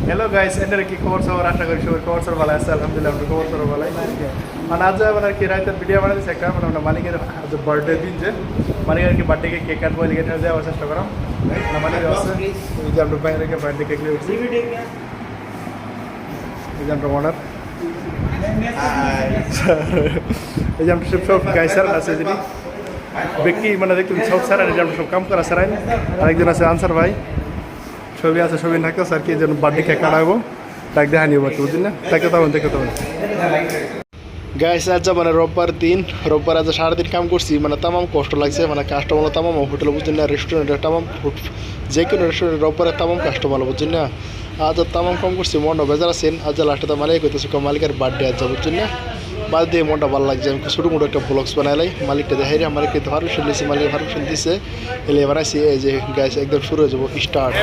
Hello guys, এটার কি খবর সবার? আশা করি সবার খবর সবার ভালো আছে। আলহামদুলিল্লাহ আমরা খবর সবার ভালো। মানে আজ মানে কি রাতের ভিডিও বানাইছে একটা, মানে আমরা মালিকের আজ বার্থডে দিন, যে মালিকের কি বার্থডে কেক কাটবো, এদিকে দেওয়ার চেষ্টা করাম। মালিক আছে এই যে আমরা বাইরে বার্থডে কেক নিয়ে উঠছি, এই যে আমরা অনার, এই যে আমরা সব গাই স্যার আছে যিনি ব্যক্তি, মানে দেখুন সব স্যার এই যে আমরা সব কাম করা স্যার। আরেকজন আছে আনসার ভাই, ছবি আছে, ছবি থাকতেছে আর কি, যেন বার্থডে কেক কাটাবো, ডাক দেখা নিব আর কি, বুঝলি না? দেখতে তখন গাইস আজ মানে রোববার দিন, রোববার আজ সারাদিন কাম করছি, মানে তামাম কষ্ট লাগছে, মানে কাস্টমার তামাম হোটেলে বুঝলি না, রেস্টুরেন্টে তামাম, যে কোনো রেস্টুরেন্ট রোববারে তামাম কাস্টমার বুঝলি না। আজ তামাম কাম করছি, মনটা বেজার আছেন। আজ লাস্টে মালিক হইতেছে, মালিকের বার্থডে আজ বুঝলি না, বাদ দিয়ে মনটা ভালো লাগছে। আমি ছোটো মোটো একটা ব্লগস বানাইলাই, মালিকটা দেখাই, মালিককে পারমিশন দিয়েছি, মালিক পারমিশন দিচ্ছে, এলে বানাইছি। এই যে গাইস একদম শুরু হয়ে যাবো, স্টার্ট।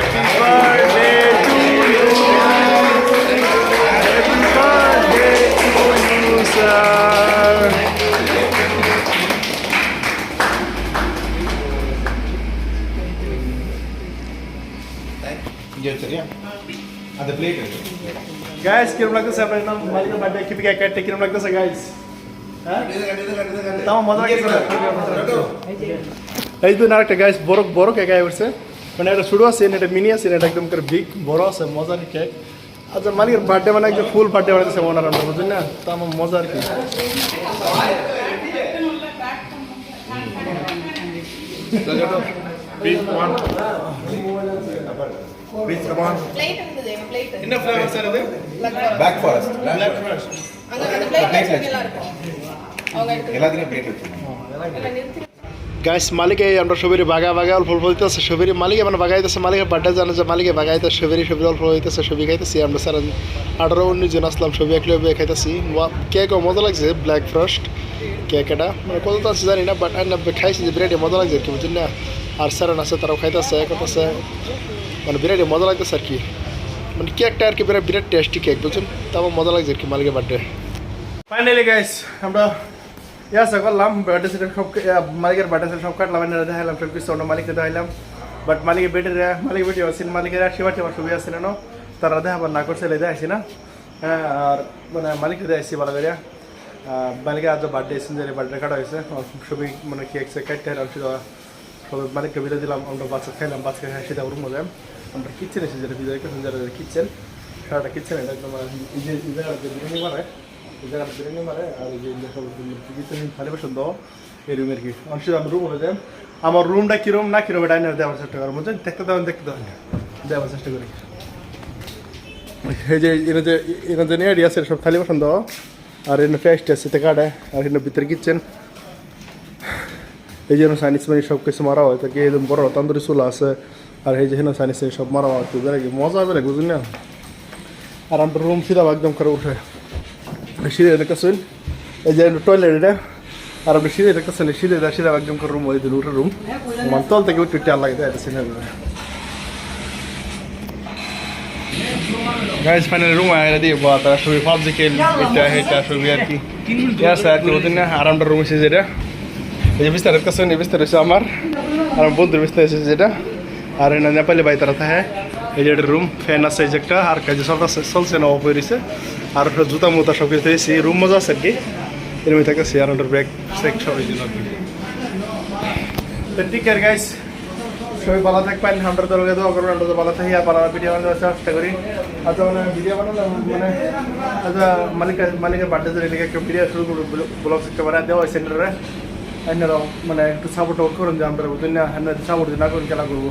গাইস কিরম লাগতেছে আপনার নাম মালিকের বার্থডে কি কেক কাটতে কিরম লাগতেছে গাইস? হ্যাঁ তাও মজা লাগছে। এই তো না একটা গাইস বড় বড় কেক আই উঠছে, মানে একটা ছোট আছে, এটা মিনি আছে, এটা একদম করে বিগ বড় আছে, মজার কেক। আচ্ছা মালিকের বার্থডে মানে একদম ফুল বার্থডে বানাইতেছে ওনার, আমরা বুঝলেন না, তো আমার মজা আর কি। Big one. Please come on. Plate and the plate. Enough flavor sir ade. Black forest. Black forest. அந்த plate நல்லா இருக்கும். அவங்க எல்லாத்துலயும் plate இருக்கு. গাইস মালিকে আমরা সবেরই বাগা বাগা অল্প অল্প হইতেছে, সবেরই মালিকে মানে বাগাইতেছে, মালিকের বার্থডে জানে যে মালিকে বাগাইতে সবেরই অল্প হইতেছে, ছবি খাইতেছি আমরা স্যার 18-19 জন আসলাম, ছবি একলে খাইতেছি। কেকও মজা লাগছে, ব্ল্যাক ফরেস্ট কেক, এটা মানে কত আছে জানি না, বাট আমি খাইছি যে বিরাট মজা লাগছে আর কি, বুঝলেন না। আর স্যার আছে তারাও খাইতেছে, করতেছে, মানে বিরাট মজা লাগতেছে আর কি, মানে কেকটা আর কি বিরাট বিরাট টেস্টি কেক, বুঝছেন, তাও মজা লাগছে আর কি মালিকের বার্থডে। ফাইনালি গাইস আমরা ইয়াসা করলাম বার্থডে সেট সব, মালিকের বার্থডে সেট সব কাটলাম, এনে দেখাইলাম সব কিছু, আমরা মালিককে দেখাইলাম। বাট মালিকের বেটি আসছিল, মালিকের শিবাটি আমার ছবি আসছিল না, তারা দেখাবার না করছে, দেখাইছি না। হ্যাঁ আর মানে মালিককে দেখাইছি ভালো করে। মালিকের আজ বার্থডে এসেছে, বার্থডে কাটা হয়েছে, ছবি মানে কেক কাটতে আর সবাই মালিককে বিদায় দিলাম, আমরা বাচ্চা খাইলাম, বাচ্চা খাই সেটা ওর মজা। আমরা কিচেন এসেছি, যেটা বিদায় করছেন, যারা কিচেন সারাটা কিচেন, এটা একদম বিরিয়ানি মারে, এই জায়গাটা বিরিয়ানি মারে, আর এই যে সব কিচেন খালি বেশ সুন্দর এই রুমের কি অংশ। আমি রুম হয়ে যাই, আমার রুমটা কিরম না কিরম এটা দেওয়ার চেষ্টা করার মধ্যে দেখতে দেওয়ার চেষ্টা করি। এই যে এনে যে এরিয়া আছে সব খালি পছন্দ, আর এনে ফেস্ট আছে কাটে, আর এনে ভিতরে কিচেন, এই জন্য চাইনিজ মানে সব কিছু মারা হয়, তাকে একদম বড় তন্দুরি চুলা আছে, আর এই যে চাইনিজ সব মারা হয়, মজা হবে না, বুঝলি না। আর আমার রুম সিধা একদম করে উঠে সিঁড়ে দেখতেছেন, এই যে টয়লেট এটা, আর আপনি সিঁড়ে দেখতেছেন, সিঁড়ে একদম করে রুম, ওই দিন উঠে রুম, মানে তল থেকে একটু টাল লাগে এটা সিনেমা। গাইস ফাইনালি রুম আয়া দিয়ে বা তারা সবই পাবজি খেল, এটা সবই আর কি আছে আর কি, বুঝলেন না। আর আমরা রুম এসেছে যেটা, এই যে বিস্তারের কাছে এই বিস্তার হচ্ছে আমার, আর বন্ধুর বিস্তার এসেছে যেটা, আর এনে নেপালি ভাই তারা থাকে। এই যে একটা রুম, ফ্যান আছে এই যে একটা, আর কাজে সব চলছে না, অফ হয়ে রয়েছে, আর জুতা মুতা সব কিছু দিয়েছি, রুম মজা আছে আর কি, এরকম থাকতেছি। আর ওটার ব্যাগ সেক সব এই জন্য আর কি। তো ঠিক আছে গাইস, সবাই ভালো থাকবেন, আমরা তো দোয়া করবেন, আমরা তো ভালো থাকি, আর ভালো ভিডিও বানানোর চেষ্টা করি। আচ্ছা মানে ভিডিও বানালাম, মানে আচ্ছা মালিকের বার্থডে লেগে একটা ভিডিও শুরু করবো, ব্লগ একটা বানায় দেওয়া হয় সেন্টারে, আপনারাও মানে একটু সাপোর্ট করুন, যে আমরা বুঝলেন না, সাপোর্ট না করুন খেলা করবো,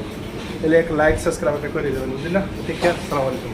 তাহলে এক লাইক সাবস্ক্রাইব একটা করে দেবেন, বুঝলেন না। ঠিক আছে, আসসালামু আলাইকুম।